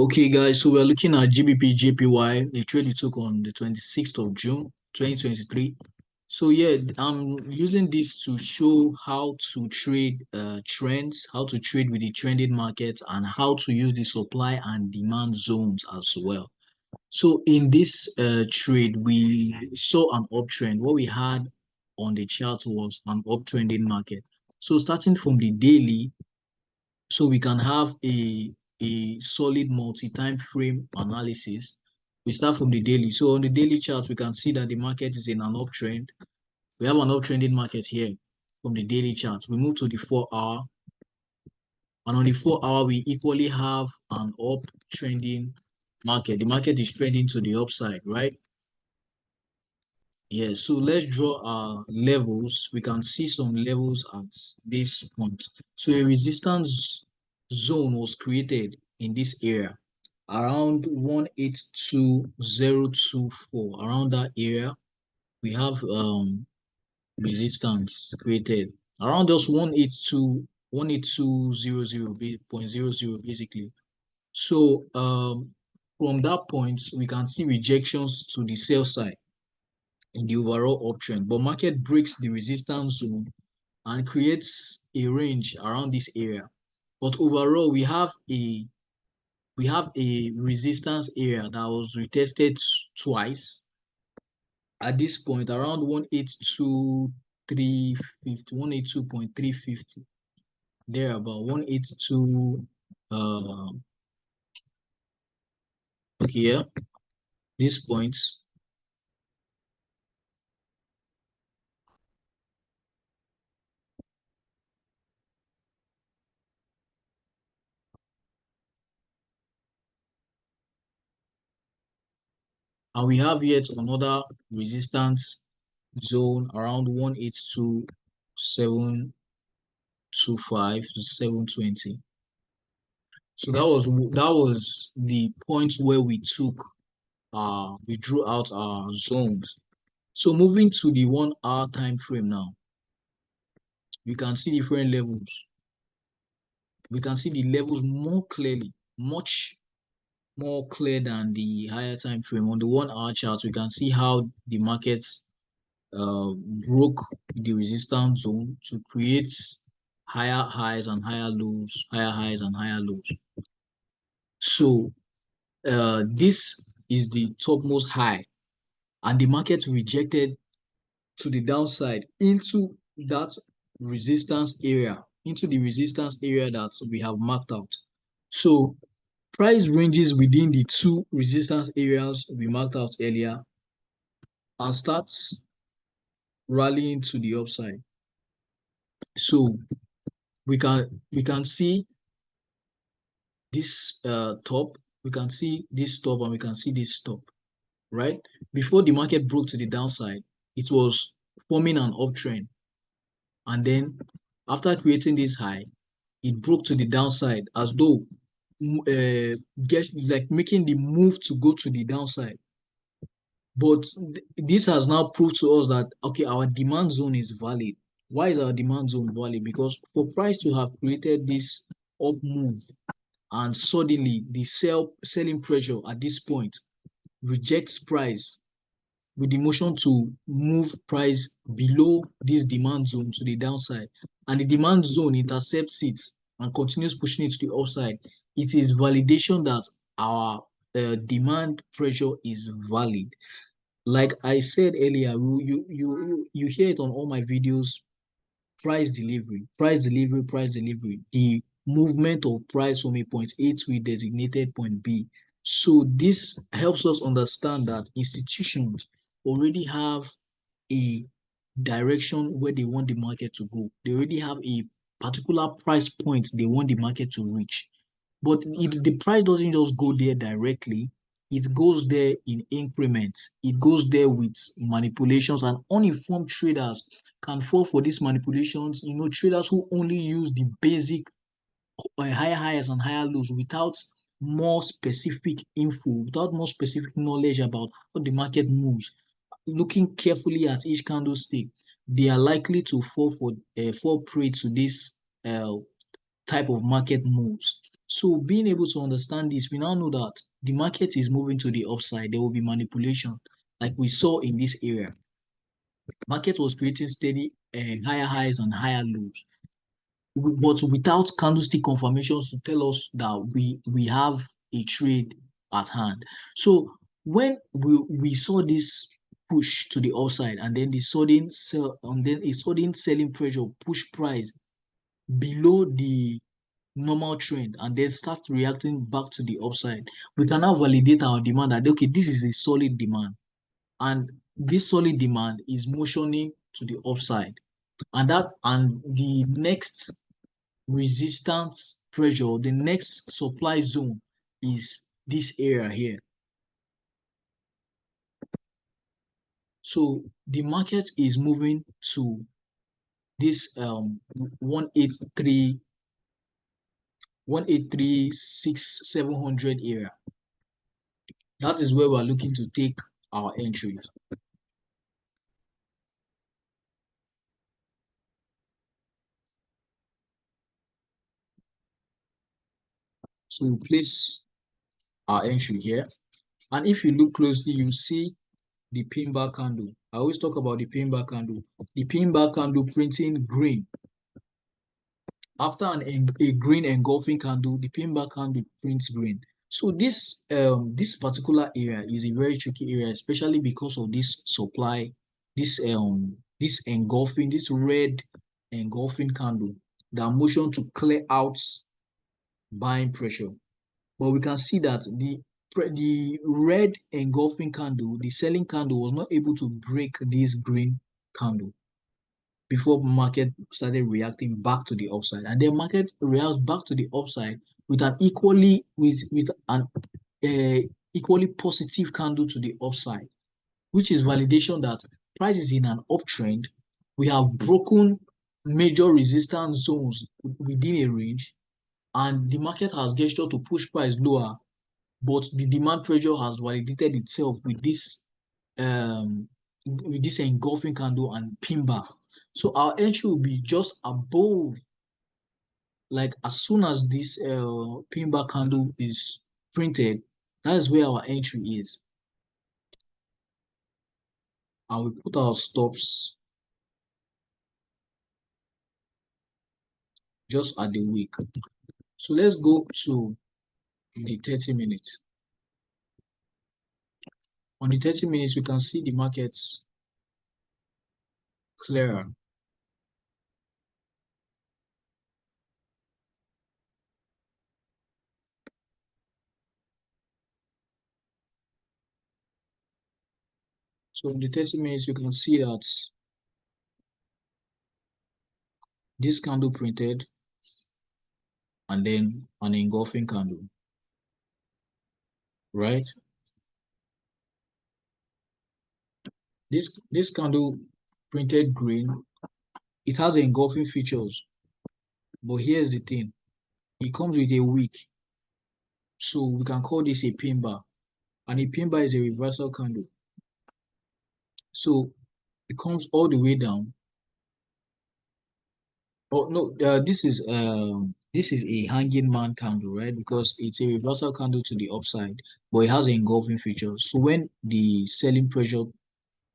Okay, guys, so we're looking at GBP JPY, a trade we took on the 26th of June, 2023. So yeah, I'm using this to show how to trade trends, how to trade with the trending market, and how to use the supply and demand zones as well. So in this trade, we saw an uptrend. What we had on the chart was an uptrending market. So starting from the daily, so we can have a solid multi-time frame analysis. We start from the daily. So on the daily chart, we can see that the market is in an uptrend. We have an uptrending market here from the daily chart. We move to the 4 hour, and on the 4 hour, we equally have an uptrending market. The market is trending to the upside, right? Yeah, so let's draw our levels. We can see some levels at this point. So a resistance zone was created in this area around 182024. Around that area, we have resistance created around just 182.00 basically. So from that point, we can see rejections to the sell side in the overall uptrend, but market breaks the resistance zone and creates a range around this area. But overall, we have a resistance area that was retested twice at this point around 182.350, 182.350, there about 182. Okay, yeah, these points. And we have yet another resistance zone around 182.725 to 720. So that was the point where we drew out our zones. So moving to the 1 hour time frame now, you can see different levels. We can see the levels more clearly, much more clear than the higher time frame. On the 1 hour chart, we can see how the markets broke the resistance zone to create higher highs and higher lows, higher highs and higher lows. So this is the topmost high, and the market rejected to the downside into that resistance area, into the resistance area that we have marked out. So price ranges within the two resistance areas we marked out earlier and starts rallying to the upside. So we can see this top, we can see this top, and we can see this top, right? Before the market broke to the downside, it was forming an uptrend. And then after creating this high, it broke to the downside as though like making the move to go to the downside. But this has now proved to us that, okay, our demand zone is valid. Why is our demand zone valid? Because for price to have created this up move and suddenly the selling pressure at this point rejects price with the motion to move price below this demand zone to the downside, and the demand zone intercepts it and continues pushing it to the upside, it is validation that our demand pressure is valid. Like I said earlier, you hear it on all my videos: price delivery, price delivery, price delivery. The movement of price from a point A to a designated point B. So this helps us understand that institutions already have a direction where they want the market to go. They already have a particular price point they want the market to reach. But the price doesn't just go there directly. It goes there in increments. It goes there with manipulations, and uninformed traders can fall for these manipulations. Traders who only use the basic higher highs and higher lows without more specific info, without more specific knowledge about how the market moves, looking carefully at each candlestick, they are likely to fall prey to this type of market moves. So being able to understand this, we now know that the market is moving to the upside. There will be manipulation, like we saw in this area. Market was creating steady higher highs and higher lows, but without candlestick confirmations to tell us that we have a trade at hand. So when we saw this push to the upside and then the sudden sell and then a sudden selling pressure push price below the normal trend and then start reacting back to the upside, we can now validate our demand that okay, this is a solid demand, and this solid demand is motioning to the upside, and the next resistance pressure, the next supply zone is this area here. So the market is moving to this 183 700 area. That is where we're looking to take our entries. So we place our entry here. And if you look closely, you see the pin bar candle. I always talk about the pin bar candle. The pin bar candle printing green. After a green engulfing candle, the pin bar candle prints green. So this particular area is a very tricky area, especially because of this supply, this engulfing, this red engulfing candle that motion to clear out buying pressure. But we can see that the red engulfing candle, the selling candle, was not able to break this green candle before market started reacting back to the upside, and then market reacts back to the upside with an equally positive candle to the upside, which is validation that price is in an uptrend. We have broken major resistance zones within a range, and the market has gestured to push price lower, but the demand pressure has validated itself with this engulfing candle and pin bar. So our entry will be just above, like as soon as this pin bar candle is printed, that is where our entry is. And we put our stops just at the wick. So let's go to the 30 minutes. On the 30 minutes, we can see the markets clearer. So in the 30 minutes, you can see that this candle printed and then an engulfing candle, right? This candle printed green. It has engulfing features, but here's the thing. It comes with a wick. So we can call this a pin bar. And a pin bar is a reversal candle. So it comes all the way down. Oh no, this is a hanging man candle, right? Because it's a reversal candle to the upside, but it has an engulfing feature. So when the selling pressure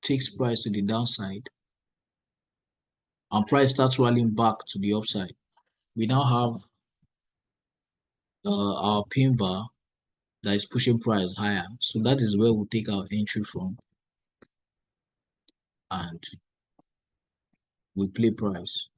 takes price to the downside and price starts rallying back to the upside, we now have our pin bar that is pushing price higher. So that is where we'll take our entry from, and we play price.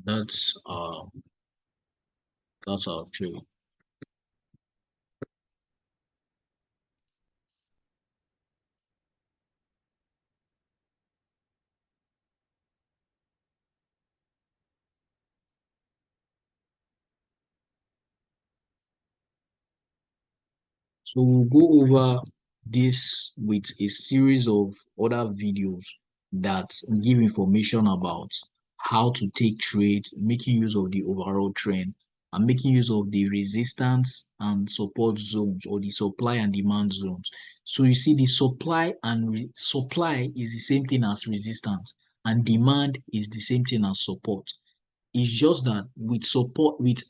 That's uh that's our trade. So we'll go over this with a series of other videos that give information about how to take trades, making use of the overall trend, and making use of the resistance and support zones or the supply and demand zones. So you see, the supply is the same thing as resistance, and demand is the same thing as support. It's just that with support, with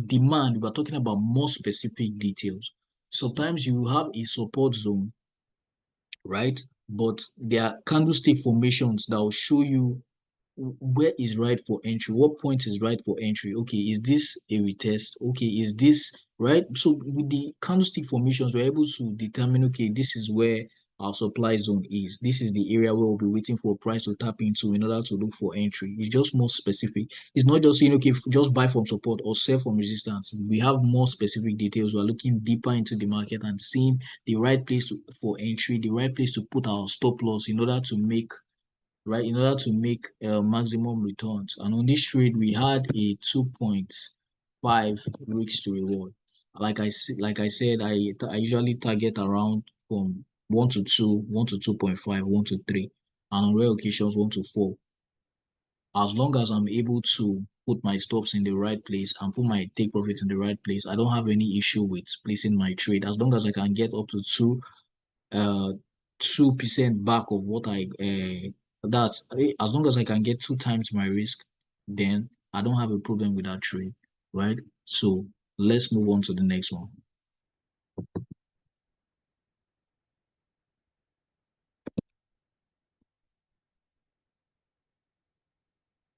demand, we're talking about more specific details. Sometimes you have a support zone, right? But there are candlestick formations that will show you where is right for entry, what point is right for entry. Okay, is this a retest? Okay, is this right? So with the candlestick formations, we're able to determine, okay, this is where our supply zone is. This is the area where we'll be waiting for a price to tap into in order to look for entry. It's just more specific. It's not just saying, okay, just buy from support or sell from resistance. We have more specific details. We're looking deeper into the market and seeing the right place for entry, the right place to put our stop loss in order to make, right, in order to make maximum returns. And on this trade, we had a 2.5 risk to reward. Like I said, I usually target around from 1 to 2, 1 to 2.5, 1 to 3, and on rare occasions 1 to 4. As long as I'm able to put my stops in the right place and put my take profits in the right place, I don't have any issue with placing my trade. As long as I can get up to uh 2% back of what that's as long as I can get 2 times my risk, then I don't have a problem with that trade, right? So let's move on to the next one.